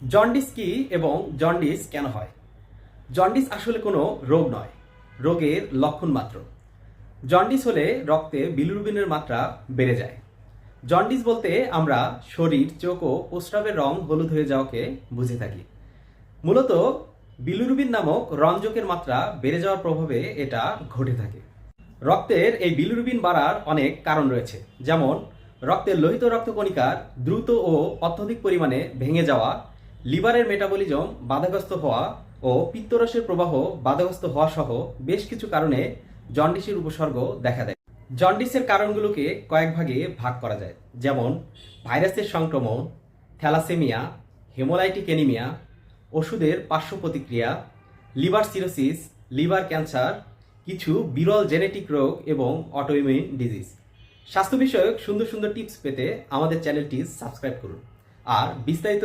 Jaundice কি এবং jaundice কেন হয়? জন্ডিস আসলে কোনো রোগ নয়, রোগের লক্ষণ মাত্র। জন্ডিস হলে রক্তে বিলিরুবিনের মাত্রা বেড়ে যায়। জন্ডিস বলতে আমরা শরীর, চোখ ও প্রস্রাবের রং হলুদ হয়ে যাওয়াকে বুঝে থাকি। মূলত বিলিরুবিন নামক রঞ্জকের মাত্রা বেড়ে যাওয়ার প্রভাবে এটা ঘটে থাকে। রক্তের এই বিলিরুবিন বাড়ার অনেক কারণ রয়েছে, যেমন রক্তের লোহিত রক্তকণিকার দ্রুত ও অত্যধিক পরিমাণে ভেঙে যাওয়া, লিভারের মেটাবলিজম বাধাগ্রস্ত হওয়া ও পিত্তরসের প্রবাহ বাধাগ্রস্ত হওয়া সহ বেশ কিছু কারণে জন্ডিসের উপসর্গ দেখা দেয়। জন্ডিসের কারণগুলোকে কয়েক ভাগে ভাগ করা যায়, যেমন ভাইরাসের সংক্রমণ, থ্যালাসেমিয়া, হেমোলাইটিক অ্যানিমিয়া, ওষুধের পার্শ্ব প্রতিক্রিয়া, লিভার সিরোসিস, লিভার ক্যান্সার, কিছু বিরল জেনেটিক রোগ এবং অটোইমিউন ডিজিজ। স্বাস্থ্য বিষয়ক সুন্দর সুন্দর টিপস পেতে আমাদের চ্যানেলটি সাবস্ক্রাইব করুন আর বিস্তারিত